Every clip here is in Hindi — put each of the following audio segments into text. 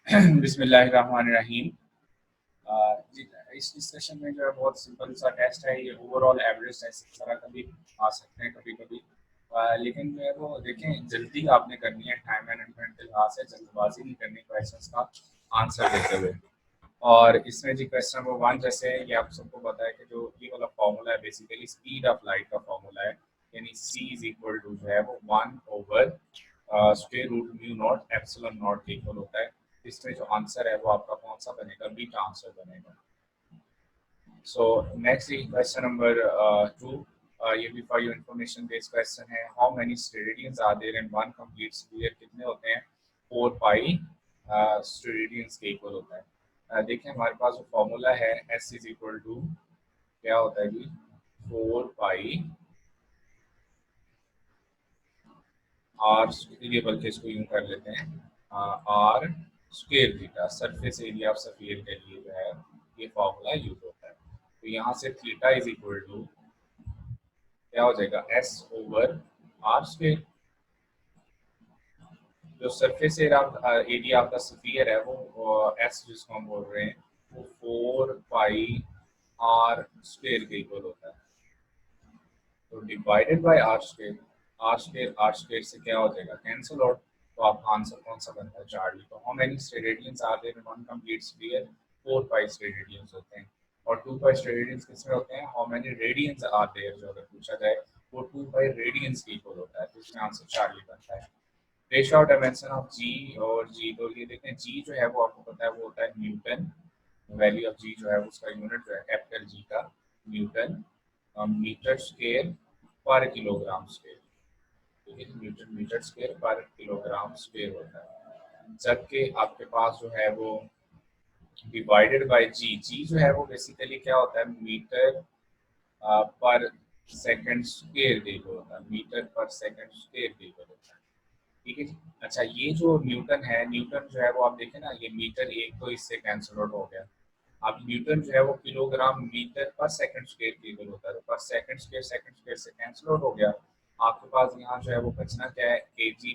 बिस्मिल्लाहिर्रहमानिर्रहीम। जी, इस डिस्कशन में जो है बहुत सिंपल सा टेस्ट है। ये ओवरऑल एवरेज टेस्ट इस तरह कभी आ सकते हैं कभी कभी, लेकिन जो है वो देखें जल्दी आपने करनी है, टाइम मैनेजमेंट के लिहाज से जल्दबाजी नहीं करनी क्वेश्चंस का आंसर देते हुए। और इसमें जी क्वेश्चन नंबर वन जैसे है, ये आप सबको पता है कि जो ये वाला फॉर्मूला है बेसिकली स्पीड ऑफ लाइट का फॉर्मूला है, यानी c इज इक्वल टू जो है वो 1/, square root mu naught epsilon naught के इक्वल होता है। इसमें जो आंसर है वो आपका कौन सा बनेगा? बीटा आंसर बनेगा। सो नेक्स्ट क्वेश्चन नंबर 2, ये भी for your information based question है। How many steradians are there in one complete sphere? कितने होते हैं? 4 पाई स्टेरेडियंस के इक्वल होता है। देखिए हमारे पास जो फॉर्मूला है s इज इक्वल टू क्या होता है जी? 4 पाई आर, ये बल्कि इसको यूं कर लेते हैं, R square theta. Surface area of sphere के लिए जो है ये फॉर्मूला यूज होता है। तो यहाँ से थीटा इज इक्वल टू क्या हो जाएगा? S over R square. जो surface area of the sphere है वो एस जिसको हम बोल रहे हैं वो 4 पाई आर स्क्वायर के इक्वल होता है। तो डिवाइडेड बाय आर स्क्वायर से क्या हो जाएगा? Cancel out. तो आपका आंसर कौन सा बनता है? चार्ली। तो how many steradians are there in one complete sphere? 4 pi steradians होते हैं। और 2 पाई स्टेरेडियंस किसमें होते हैं? How many radians are there जो अगर पूछा जाए वो 2 पाई रेडियंस के इक्वल होता है। तो इसमें आंसर चार्ली बनता है। रेशियो ऑफ डायमेंशन ऑफ जी और जी, तो ये देखें जी जो है वो आपको पता है वो होता है न्यूटन। वैल्यू ऑफ जी जो है उसका यूनिट जो है कैपिटल जी का न्यूटन मीटर स्क्वायर पर किलोग्राम स्क्वायर। ठीक है, न्यूटन मीटर स्क्वायर पर किलोग्राम स्क्वायर होता है। जबकि आपके पास जो है वो डिवाइडेड बाय जी, जी जो है वो बेसिकली क्या होता है? मीटर पर सेकंड स्क्वायर के इक्वल होता है। मीटर पर सेकंड स्क्वायर के इक्वल होता है। ठीक है जी। अच्छा, ये जो न्यूटन है, न्यूटन जो है वो आप देखें ना, ये मीटर एक तो इससे कैंसिल आउट हो गया। अब न्यूटन जो है वो किलोग्राम मीटर पर सेकंड स्क्वायर के इक्वल होता है। तो पर सेकंड स्क्वायर से कैंसिल आउट हो गया। आपके पास यहाँ जो है वो बचना क्या है? केजी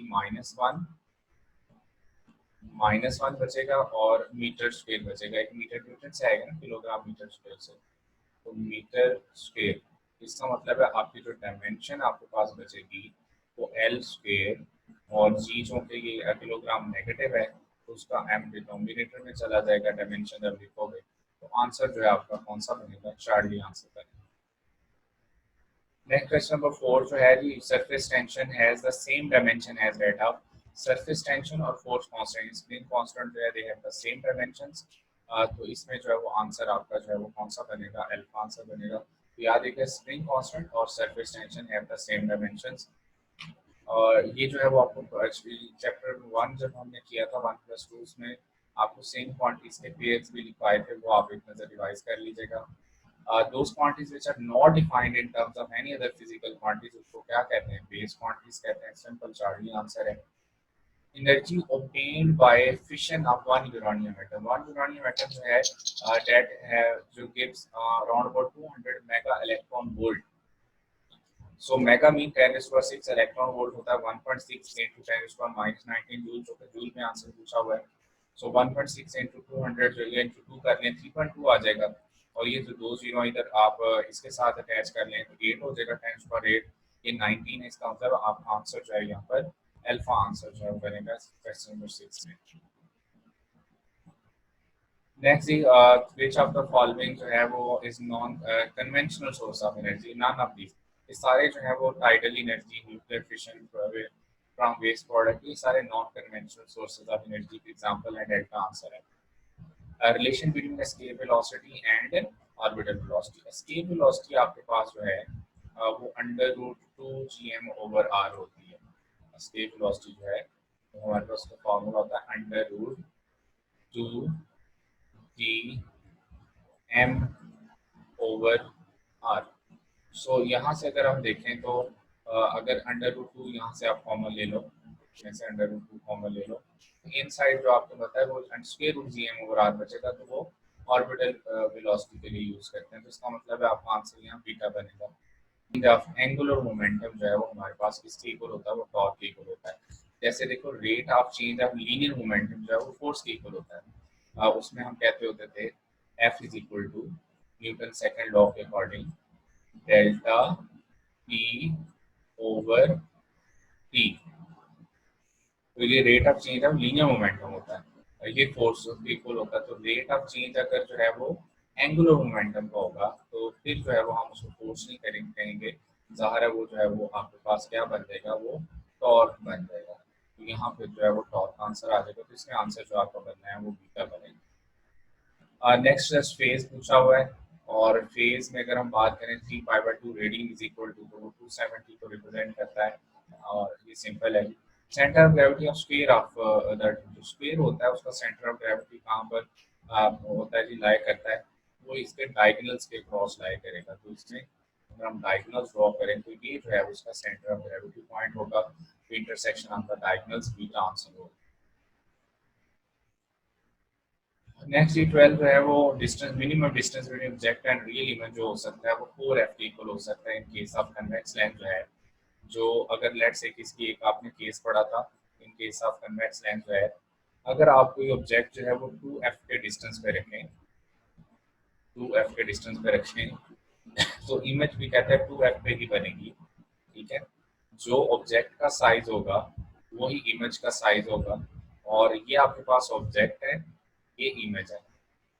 माइनस वन बचेगा और मीटर स्क्वायर बचेगा। एक मीटर न्यूटन से आएगा ना, किलोग्राम मीटर स्क्वायर से। तो मीटर स्क्वायर, इसका मतलब है आपकी जो डायमेंशन आपके पास बचेगी वो एल स्क्वायर। और जी जो कि ये किलोग्राम नेगेटिव है तो उसका एम डिनोमिनेटर में चला जाएगा डायमेंशन जब लिखोगे। तो आंसर जो है आपका कौन सा बनेगा? चार्ली आंसर बनेगा। नेक्स्ट क्वेश्चन नंबर 4 जो है जी, surface tension has the same dimension as that of. Surface tension और फोर्स कांस्टेंट, स्प्रिंग कांस्टेंट जो है they have the same dimensions. तो इसमें जो है वो आंसर आपका जो है वो कौन सा बनेगा? अल्फा आंसर बनेगा। तो याद रखिए स्प्रिंग कांस्टेंट और surface tension have the same dimensions. और ये जो है वो आपको एक्चुअली चैप्टर 1 जब हमने किया था 1+2, उसमें आपको सेम क्वांटिटीज के पेयर्स भी लिखवाए थे, वो आप एक नज़र रिवाइज कर लीजिएगा। those quantities which are not defined in terms of any other physical quantities उसको क्या कहते हैं? बेस quantities कहते हैं। सिंपल चार्ली आंसर है। Energy obtained by fission of one uranium atom। one uranium atom जो है that है जो gives around about 200 mega electron volt। so mega mean 10⁻⁶ electron volt होता है। 1.6 into 10⁻⁻19 जूल, जो कि जूल में आंसर पूछा हुआ है। so 1.6 into 200 जो ये into 2 कर लें 3.2 आ जाएगा। और ये जो दो जीरो इधर आप इसके साथ अटैच कर लें तो 8 हो जाएगा। 10⁸ ये 19 है। इसका मतलब आपका आंसर जो है यहाँ पर अल्फा आंसर जो है वो बनेगा क्वेश्चन नंबर 6 में। Next which of the following जो है वो is non conventional source of energy? None of these. ये सारे जो है वो tidal energy, nuclear fission from waste product, ये सारे non conventional sources of energy के एग्जांपल है। डेल्टा आंसर है। Relation between escape velocity and orbital velocity. Escape velocity आपके पास जो है वो √2 gm/r होती है। एस्केप वेलोसिटी जो है तो हमारे पास उसका फॉर्मूला होता है √2 gm/r। सो यहाँ से अगर हम देखें तो अगर √2 यहाँ से आप कॉमन ले लो, जैसे √2 कॉमन ले लो, तो इन साइड जो आपको पता है वो √gm/r बचेगा। तो वो ऑर्बिटल वेलोसिटी के लिए यूज करते हैं। तो इसका मतलब है आपका आंसर यहाँ बीटा बनेगा। एंगुलर मोमेंटम जो है वो हमारे पास किसके इक्वल होता है? वो टॉर्क के इक्वल होता है। जैसे देखो rate of change of linear momentum जो है वो फोर्स के इक्वल होता है। उसमें हम कहते होते थे F is equal to Newton second law के according delta P over T। तो ये rate of change of linear momentum होता है और ये फोर्स के इक्वल होता है। तो रेट ऑफ चेंज अगर जो है वो एंगुलर मोमेंटम का होगा तो फिर जो है वो हम उसको फोर्स नहीं करेंगे, कहेंगे ज़ाहिर है वो जो है वो आपके पास क्या बन जाएगा, वो टॉर्क बन जाएगा। तो यहाँ पे जो है वो टॉर्क का आंसर आ जाएगा। तो इसमें आंसर जो आपका बनना है वो बीटा बनेगा। नेक्स्ट जस्ट फेज पूछा हुआ है और फेज में अगर हम बात करें 3π/2 रेडियन इज इक्वल टू, तो वो 270 को रिप्रेजेंट करता है और ये सिंपल है। Centre of gravity of square of that, जो स्क्वायर होता है उसका सेंटर ऑफ ग्रेविटी कहाँ पर होता है जी, लाई करता है, वो इसके डायगोनल्स के क्रॉस लाई करेगा। तो इसमें अगर हम डायगोनल्स ड्रॉ करें तो ये जो है उसका सेंटर ऑफ ग्रेविटी पॉइंट होगा। तो intersection of the diagonals beta answer होगा। नेक्स्ट ये 12 जो है वो distance, minimum distance between object and real image जो हो सकता है वो 4f के इक्वल हो सकता है in case of convex lens जो है। जो अगर लेट से किसकी एक आपने केस पढ़ा था, in case of convex lens जो है, अगर आप कोई ऑब्जेक्ट जो है वो 2f के डिस्टेंस पे रखें, 2f के डिस्टेंस पे रखें तो इमेज भी कहते हैं 2f पे ही बनेगी। ठीक है, जो ऑब्जेक्ट का साइज होगा वही इमेज का साइज होगा और ये आपके पास ऑब्जेक्ट है, ये इमेज है।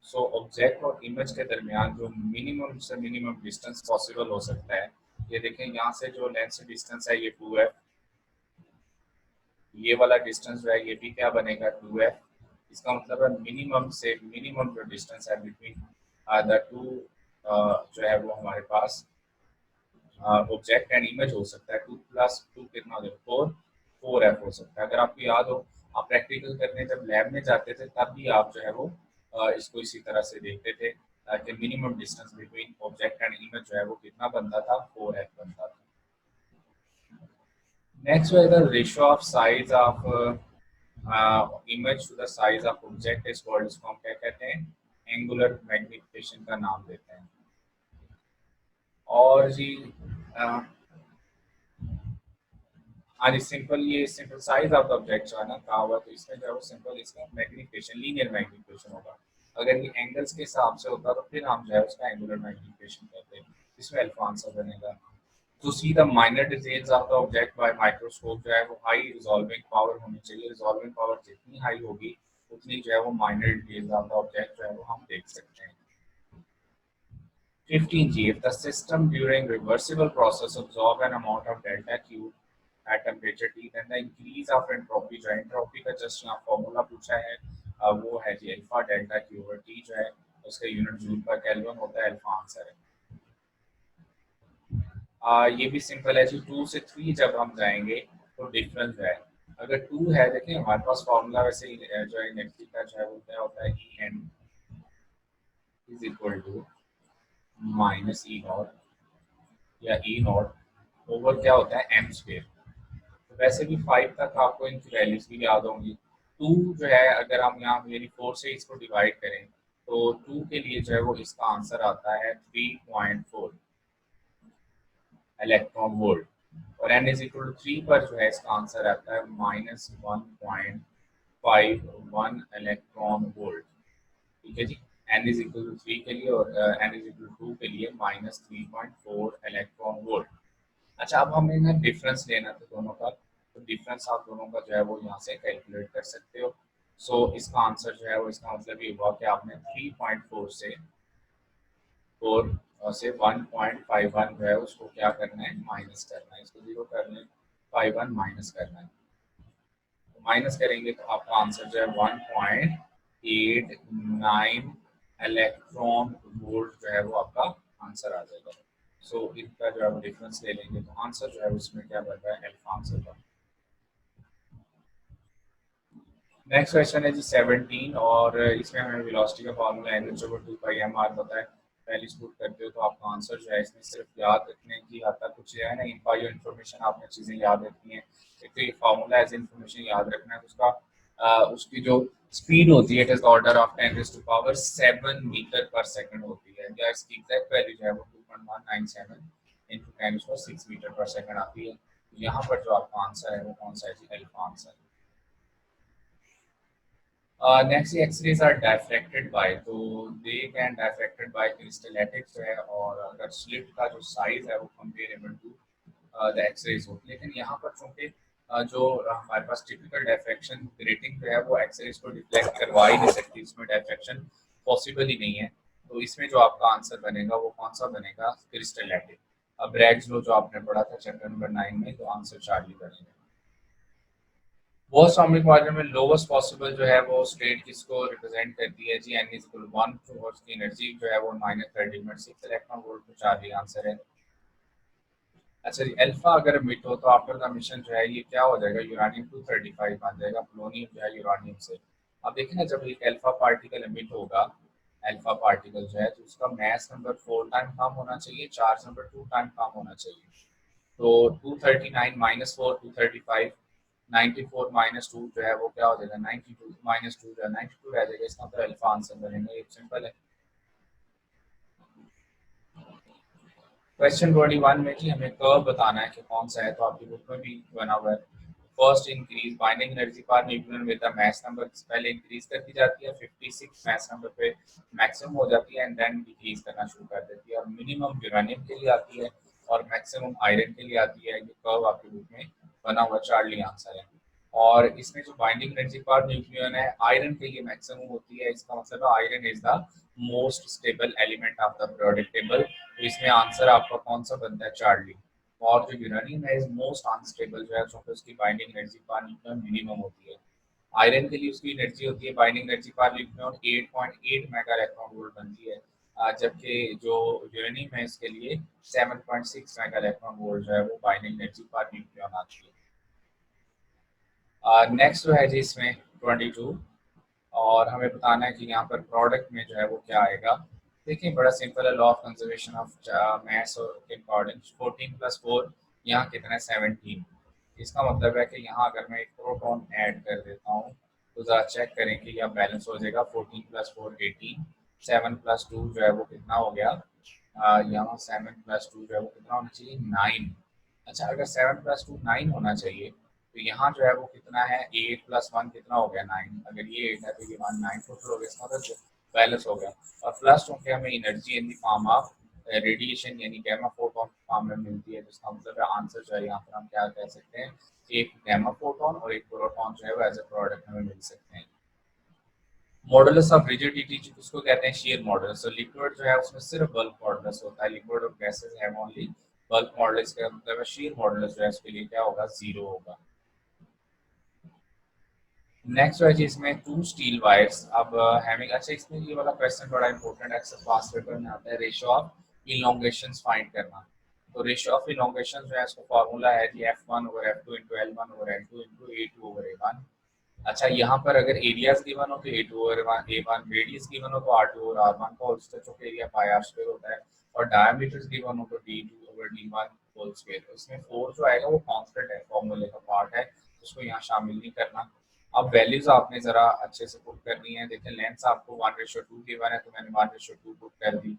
सो ऑब्जेक्ट और इमेज के दरमियान जो मिनिमम से मिनिमम डिस्टेंस पॉसिबल हो सकता है, ये देखें यहाँ से जो लेंस से डिस्टेंस है ये 2f, ये वाला डिस्टेंस जो है ये भी क्या बनेगा 2f। इसका मतलब है मिनिमम से मिनिमम जो डिस्टेंस है बिटवीन द टू जो है वो हमारे पास ऑब्जेक्ट एंड इमेज हो सकता है 2 + 2 कितना हो जाएगा 4f हो सकता है। अगर आपको याद हो आप प्रैक्टिकल करने जब लैब में जाते थे तब भी आप जो है वो इसको इसी तरह से देखते थे कि minimum distance between object and image जो है वो कितना बनता था, 4f बनता था। नेक्स्ट है the ratio of size of image to the size of object is called, इसको हम क्या कहते हैं, एंगुलर मैग्निफिकेशन का नाम देते हैं। और जी हाँ जी, सिंपल, ये simple size of the object जो है ना कहा हुआ, तो इसमें जो है वो सिंपल इसका मैग्निफिकेशन लीनियर मैग्निफिकेशन होगा। अगर ये एंगल्स के हिसाब से होता तो फिर हम जो है उसका एंगुलर मैग्निफिकेशन कहते हैं। इसमें अल्फा आंसर बनेगा। To see the minor details of the object by microscope जो है वो हाई रिजॉल्विंग पावर होनी चाहिए। रिजॉल्विंग पावर जितनी हाई होगी उतनी जो है वो minor details of the object जो है वो हम देख सकते हैं। 15G, if the system during reversible process absorb an amount of delta Q at temperature T, then the increase of entropy जो है, entropy का जस्ट यहाँ फॉर्मूला पूछा है, वो है जी alpha delta Q over T जो है उसका यूनिट जूल पर केल्विन होता है, अल्फा आंसर है। ये भी सिंपल है जी। 2 से 3 जब हम जाएंगे तो डिफरेंस है, अगर 2 है देखिए हमारे पास फॉर्मूला वैसे जो है इलेक्ट्रिक का जो है वो क्या होता है, E N is equal to minus E naught या ई नॉट ओवर क्या होता है एम स्क्वेयर। तो वैसे भी 5 तक आपको इनकी वैल्यूज भी याद होंगी। 2 जो है अगर हम यहाँ यानी 4 से इसको डिवाइड करें तो 2 के लिए जो है वो इसका आंसर आता है 3.4 इलेक्ट्रॉन वोल्ट और n इज इक्वल टू 3 पर जो है इसका आंसर आता है -1.51 इलेक्ट्रॉन वोल्ट। ठीक है जी, n इज इक्वल टू 3 के लिए और n इज इक्वल टू 2 के लिए -3.4 इलेक्ट्रॉन वोल्ट। अच्छा, अब हमें ना डिफरेंस लेना था दोनों का, तो डिफरेंस आप दोनों का जो है वो यहाँ से कैलकुलेट कर सकते हो। सो इसका आंसर जो है वो इसका मतलब ये हुआ कि आपने 3.4 से 1.51 जो है उसको क्या करना है, माइनस करना है, इसको 0 करना है, 51 माइनस करना है। तो माइनस करेंगे तो आपका आंसर जो है 1.89 इलेक्ट्रॉन वोल्ट जो है वो आपका आंसर आ जाएगा। सो इनका जो है डिफरेंस ले लेंगे तो आंसर जो है उसमें क्या बन रहा है, अल्फा आंसर बन। नेक्स्ट क्वेश्चन है जी 17 और इसमें हमें वेलोसिटी का फार्मूला एन ओवर 2 पाई mr पता है। पहले इसको करते हो तो आपका आंसर जो है इसमें सिर्फ याद रखने की हद तक कुछ है ना, इंफॉर्म इन्फॉर्मेशन आपने चीज़ें याद रखनी है। एक तो ये फार्मूला एज इन्फॉर्मेशन याद रखना है, उसका उसकी जो स्पीड होती है it is order of 10⁻⁷ metre पर सेकंड होती है, या इसकी एग्जैक्ट वैल्यू जो है वो 2.197 × 10⁻⁶ मीटर पर सेकंड आती है। यहाँ पर जो आपका आंसर है वो कौन सा है जी, alpha answer. Next X-rays are diffracted by, तो they can diffracted by crystal lattices है, और अगर स्लिट का जो साइज है वो कंपेरेबल टू द एक्सरेज हो, लेकिन यहाँ पर चूंकि जो हमारे पास टिपिकल डायफ्रैक्शन ग्रेटिंग जो है वो एक्सरेज को डिफ्लेक्ट करवा ही नहीं सकती, इसमें डायफ्रैक्शन पॉसिबल ही नहीं है। तो इसमें जो आपका आंसर बनेगा वो कौन सा बनेगा, क्रिस्टलैटिक। अब ब्रैग्स लो जो आपने पढ़ा था चैप्टर नंबर 9 में, तो आंसर चार्ली बनेगा। वर्स्ट हार्मोनिक क्वाड्रेंट में लोवेस्ट पॉसिबल जो है वो स्टेट किसको रिप्रेजेंट करती है जी, n इज इक्वल 1 टू, और उसकी एनर्जी जो है वो -30.6 इलेक्ट्रॉन वोल्ट, तो चार्ली आंसर है। अच्छा जी, अल्फा अगर मिट हो तो आफ्टर द मिशन जो है ये क्या हो जाएगा, यूरानियम 235 बन जाएगा, प्लोनियम जो है यूरानियम से। अब देखिए ना, जब एक अल्फा पार्टिकल एमिट होगा, अल्फा पार्टिकल जो है, तो उसका मास नंबर 4 टाइम कम होना चाहिए, चार्ज नंबर 2 टाइम कम होना चाहिए। तो 239 माइनस 4 235, 94 माइनस 2 जो है वो क्या हो जाएगा, 92 माइनस 2 जो है 92 रह जाएगा, इसका मतलब अल्फा आंसर बनेगा, ये सिंपल है। क्वेश्चन 21 में जी हमें कर्व बताना है कि कौन सा है, तो आपकी बुक में भी बना हुआ है। First increase binding energy per nucleon with the mass number, पहले इंक्रीज करती जाती है 56 मास नंबर पे मैक्सिमम हो जाती है, एंड देन डिक्रीज करना शुरू कर देती है, और मिनिमम यूरेनियम के लिए आती है और मैक्सिमम आयरन के लिए आती है। ये कर्व आपकी बुक में बना हुआ, चार्ली आंसर है। और इसमें जो बाइंडिंग एनर्जी पर न्यूक्लियन है आयरन के लिए मैक्सिमम होती है, इसका मतलब है iron is the most stable element of the periodic table. तो इसमें आंसर आपका कौन सा बनता है, चार्ली। और जो यूरेनियम है इज मोस्ट अनस्टेबल जो है, क्योंकि उसकी binding energy per nucleon minimum होती है। आयरन के लिए उसकी एनर्जी होती है, binding energy per nucleon 8.8 mega electron volt बनती है, जबकि जो यूरेनियम है इसके लिए 7.6 मेगा इलेक्ट्रॉन वोल्ट जो है वो बाइंडिंग एनर्जी पर न्यूक्लियन आती है। नेक्स्ट जो है जी इसमें 22, और हमें बताना है कि यहाँ पर प्रोडक्ट में जो है वो क्या आएगा। देखिए बड़ा सिंपल है, law of conservation of mass और इम्पोर्टेंस, 14 प्लस 4 यहाँ कितना है 17। इसका मतलब है कि यहाँ अगर मैं एक प्रोटॉन ऐड कर देता हूँ तो ज़रा चेक करें कि यह बैलेंस हो जाएगा, 14 प्लस 4 18, 7 प्लस 2 जो है वो कितना हो गया, यहाँ 7 प्लस 2 जो है वो कितना होना चाहिए 9। अच्छा, अगर 7 प्लस 2 9 होना चाहिए, तो यहाँ जो है वो कितना है 8 प्लस 1 कितना हो गया 9, अगर ये 8 है तो ये 1 9 टोटल हो गया, इसका मतलब बैलेंस हो गया। और प्लस क्योंकि हमें energy in the form of radiation यानी गैमा फोटोन फॉर्म में मिलती है, जिसका मतलब है आंसर जो है यहाँ पर हम क्या कह सकते हैं, एक गैमा फोटोन और एक प्रोटॉन जो है वो एज ए प्रोडक्ट हमें मिल सकते हैं। मॉडुलस ऑफ रिजिडिटी जिसको कहते हैं शेयर मॉडुलस, तो लिक्विड जो है उसमें सिर्फ बल्क मॉडुलस होता है, लिक्विड और gases have only bulk modulus, का मतलब है शेयर मॉडुलस जो है उसके लिए क्या होगा, जीरो होगा। नेक्स्ट है जी इसमें टू स्टील वायर्स, अब हैविंग, अच्छा इसमें ये वाला क्वेश्चन बड़ा इंपॉर्टेंट है, अक्सर पास पेपर में आता है, रेशियो ऑफ इलोंगेशंस फाइंड करना। तो रेशियो ऑफ इलोंगेशन जो है इसका फार्मूला है जी F1 over F2 into L1 over L2 into A2 over A1। अच्छा, यहाँ पर अगर एरियाज गिवन हो तो A2 over A1, radius given हो तो R2 ओवर R1 का होल स्क्वायर, जो एरिया पाई R स्क्वायर होता है, और डायमीटर्स गिवन हो तो D2 over D1 whole square. तो इसमें 4 जो आएगा वो कांस्टेंट है, फॉर्मूले का पार्ट है, उसको यहाँ शामिल नहीं करना। अब वैल्यूज आपने जरा अच्छे से पुट करनी है, देखिए लेंथ आपको 1:2 गिवन है तो मैंने 1:2 पुट कर दी,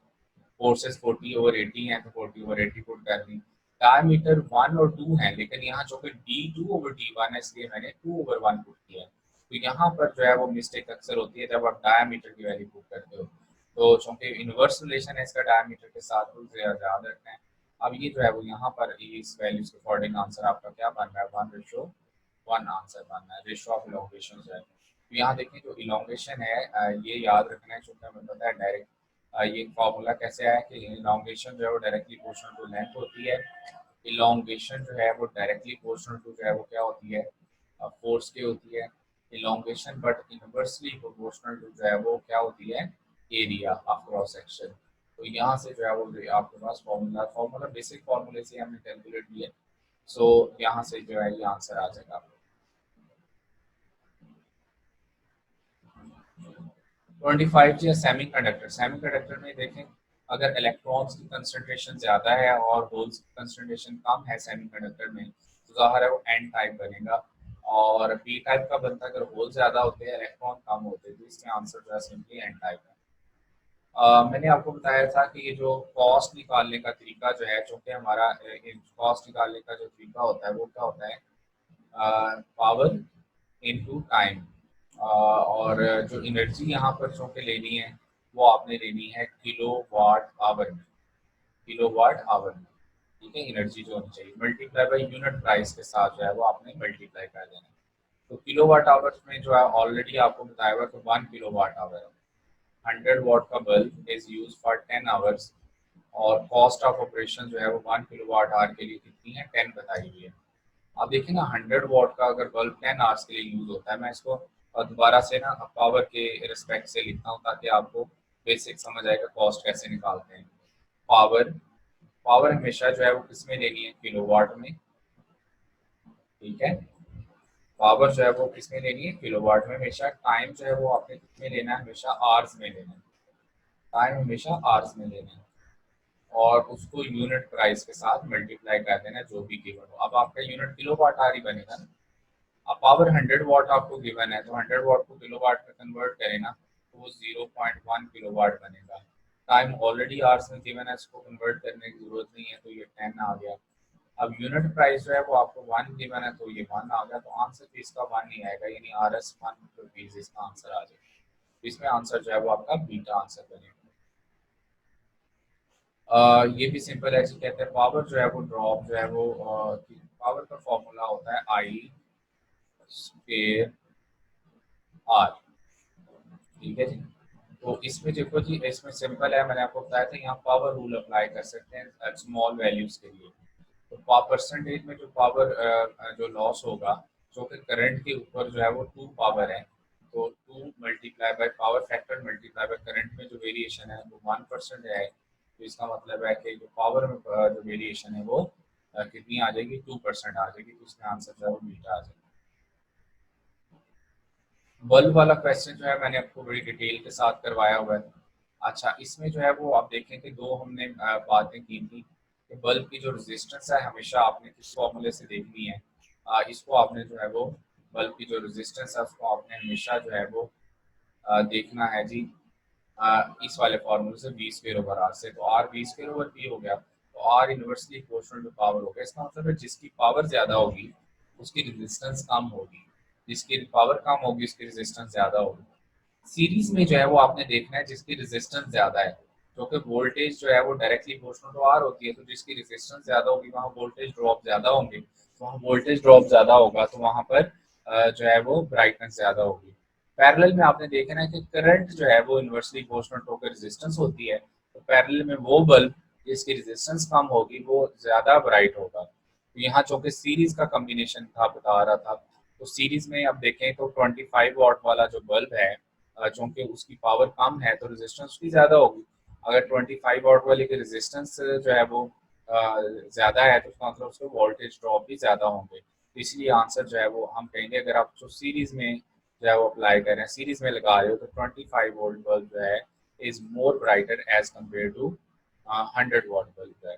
फोर्सेस 40 ओवर 80 है तो 40 ओवर 80 पुट कर दी। डायमीटर 1 और 2 है, लेकिन यहाँ जो कि D2 ओवर D1 है इसलिए मैंने 2 ओवर 1 पुट किया है। तो यहाँ पर जो है वो मिस्टेक अक्सर होती है जब आप डायमीटर की वैल्यू पुट करते हो, तो चूंकि इनवर्स रिलेशन है इसका डायमीटर के साथ, रूल याद रखना है। अब ये जो है वो यहाँ पर इस वैल्यूज के अकॉर्डिंग आंसर आपका क्या बन रहा है, 1:1 आंसर बन रहा है, रेशियो ऑफ इलोंगेशन जो है। तो यहाँ देखिए जो इलोंगेशन है ये याद रखना है, चूंकि हमें पता है डायरेक्ट ये फॉर्मूला कैसे आया कि इलोंगेशन जो है वो डायरेक्टली प्रोपोर्शनल टू लेंथ होती है। इलोंगेशन जो है वो डायरेक्टली प्रोपोर्शनल टू जो है वो क्या होती है, फोर्स की होती है। Elongation but inversely proportional to जो है वो क्या होती है, एरिया ऑफ क्रॉस सेक्शन। तो यहाँ से जो है वो आपके पास फॉर्मूला फॉर्मूला बेसिक फॉर्मूले से हमने कैलकुलेट किया, सो यहाँ से जो है ये आंसर आ जाएगा। 25 G semi conductor, semi conductor में देखें अगर इलेक्ट्रॉन्स की कंसंट्रेशन ज़्यादा है और होल्स की कंसंट्रेशन कम है सेमी कंडक्टर में, तो ज़ाहिर है वो एन टाइप बनेगा। और पी टाइप का बनता है अगर होल ज़्यादा होते हैं इलेक्ट्रॉन कम होते हैं, तो इसका आंसर जो है सिंपली एन टाइप है। मैंने आपको बताया था कि ये जो कॉस्ट निकालने का तरीका जो है, चूँकि हमारा कॉस्ट निकालने का जो तरीका होता है वो क्या होता है, पावर इनटू टाइम। और जो एनर्जी यहाँ पर चूँकि लेनी है वो आपने लेनी है किलोवाट आवर में, किलोवाट आवर में। ठीक है, एनर्जी जो होनी चाहिए मल्टीप्लाई बाय यूनिट प्राइस के साथ जो है वो आपने मल्टीप्लाई कर देना है। तो किलोवाट आवर्स में जो है ऑलरेडी आपको बताया हुआ, तो 1 किलोवाट आवर, 100 वाट का bulb is use for 10 hours. और कॉस्ट ऑफ ऑपरेशन जो है वो 1 किलोवाट आवर के लिए कितनी है, 10 बताई हुई है। आप देखिए ना, 100 वाट का अगर बल्ब 10 आवर्स के लिए यूज होता है, मैं इसको दोबारा से ना पावर के रिस्पेक्ट से लिखता हूँ ताकि आपको बेसिक समझ आएगा कॉस्ट कैसे निकालते हैं। पावर, पावर हमेशा जो है वो किस में लेनी है, किलोवाट में। ठीक है, पावर जो है वो किस में लेनी है, किलोवाट में हमेशा। टाइम जो है वो आपने किस में लेना है, हमेशा आवर्स में लेना है। टाइम हमेशा आवर्स में लेना है और उसको यूनिट प्राइस के साथ मल्टीप्लाई कर देना है जो भी गिवन हो। अब आपका यूनिट किलोवाट आवर ही बनेगा ना। अब पावर 100 वाट आपको गिवन है, तो 100 वाट को किलोवाट में कन्वर्ट करें ना, तो वो 0.1 किलोवाट बनेगा। टाइम ऑलरेडी आवर्स में गिवन है, इसको कन्वर्ट करने की जरूरत नहीं है, तो ये 10 आ गया। अब यूनिट प्राइस जो है वो आपको 1 गिवन है, तो ये 1 आ गया। तो आंसर भी इसका 1 ही आएगा, यानी RS 1 रुपीज इसका आंसर आ जाएगा। इसमें आंसर जो है वो आपका बीटा आंसर बनेगा। ये भी सिंपल है जी, कहते हैं पावर जो है वो ड्रॉप जो है वो पावर का फॉर्मूला होता है I² R। ठीक है जी। तो इसमें देखो जी, इसमें सिंपल है, मैंने आपको बताया था, यहाँ पावर रूल अप्लाई कर सकते हैं स्मॉल वैल्यूज के लिए। तो परसेंटेज में जो पावर जो लॉस होगा, जो कि करंट के ऊपर जो है वो 2 पावर है, तो 2 multiply by power factor multiply by current में जो वेरिएशन है वो 1% है। तो इसका मतलब है कि जो पावर में जो वेरिएशन है वो कितनी आ जाएगी, 2% आ जाएगी। तो इसमें आंसर जो है वो बीटा आ जाएगा। बल्ब वाला क्वेश्चन जो है मैंने आपको बड़ी डिटेल के साथ करवाया हुआ है। अच्छा, इसमें जो है वो आप देखें कि दो हमने बातें की थी कि बल्ब की जो रेजिस्टेंस है हमेशा आपने किस फॉर्मूले से देखनी है। इसको आपने जो है वो बल्ब की जो रेजिस्टेंस है उसको आपने हमेशा जो है वो देखना है जी, इस वाले फॉर्मूले से वी स्क्वायर ओवर आर से। तो R V square over V हो गया, तो R inversely proportional to power हो गया। इसका मतलब है जिसकी पावर ज्यादा होगी उसकी रेजिस्टेंस कम होगी, जिसकी पावर कम होगी उसकी रेजिस्टेंस ज्यादा होगी। सीरीज में जो है वो आपने देखना है जिसकी रेजिस्टेंस ज्यादा है, क्योंकि वोल्टेज जो है वो डायरेक्टली प्रोपोर्शनल टू आर होती है। तो जिसकी रेजिस्टेंस ज्यादा होगी वहाँ वोल्टेज ड्रॉप ज्यादा होंगे, तो वहाँ वोल्टेज ड्रॉप ज्यादा होगा, तो वहाँ पर जो है वो ब्राइटनेस ज्यादा होगी। पैरेलल में आपने देखना है कि करंट जो है वो इन्वर्सली प्रोपोर्शनल टू रेजिस्टेंस होती है। तो पैरेलल में वो बल्ब जिसकी रेजिस्टेंस कम होगी वो ज्यादा ब्राइट होगा। तो यहाँ चूंकि सीरीज का कॉम्बिनेशन था बता रहा था, तो सीरीज में अब देखें तो 25 वाट वाला जो बल्ब है, चूंकि उसकी पावर कम है तो रेजिस्टेंस उसकी ज्यादा होगी। अगर 25 वाट वाले की रेजिस्टेंस जो है वो ज्यादा है, तो उसका मतलब उसके वोल्टेज ड्रॉप भी ज्यादा होंगे। तो इसलिए आंसर जो है वो हम कहेंगे, अगर आप जो सीरीज में जो है वो अप्लाई कर रहे हैं, सीरीज में लगा रहे हो, तो 25 वोल्ट बल्ब जो है is more brighter as compare to 100 watt bulb जो है।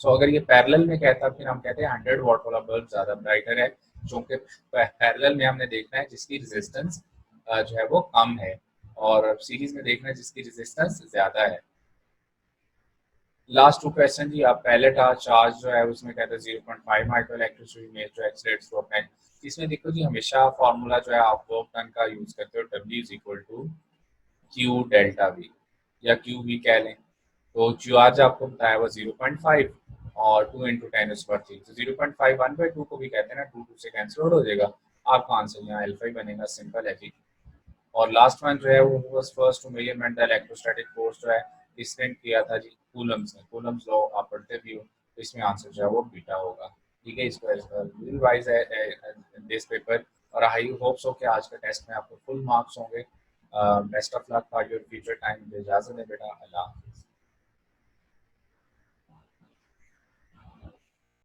सो अगर ये पैरेलल में कहता फिर हम कहते हैं 100 वाट वाला बल्ब ज्यादा ब्राइटर है, क्योंकि पैरेलल में हमने देखना है जिसकी रेजिस्टेंस जो है वो कम है, और सीरीज में देखना है जिसकी रेजिस्टेंस ज्यादा है। लास्ट 2 क्वेश्चन जी। आप पहले था चार्ज जो है उसमें कहते हैं 0.5 माइक्रो इलेक्ट्रिसिटी में जो एक्सीलरेट्स टू अ, इसमें देखो जी हमेशा फार्मूला जो है आप वर्क डन का यूज करते हो, W is equal to Q delta V, या क्यू वी कह लें। तो चार्ज आपको बताया हुआ 0.5 और 2 इंटू 10⁻3, तो 0.5 1/2 को भी कहते हैं ना, 2 2 से कैंसिल आउट हो जाएगा। आपका आंसर यहाँ अल्फा ही बनेगा, सिंपल है जी। और लास्ट वन जो है वो was first to measurement the electrostatic force जो है डिस्क्राइब किया था जी कूलम्स में। कूलम्स लॉ आप पढ़ते भी हो, तो इसमें आंसर जो है वो बीटा होगा। ठीक है, इसको रिवाइज है दिस पेपर। और आई होप सो कि आज का टेस्ट में आपको फुल मार्क्स होंगे। Best of luck for your future time. इजाजत है बेटा, अल्लाह।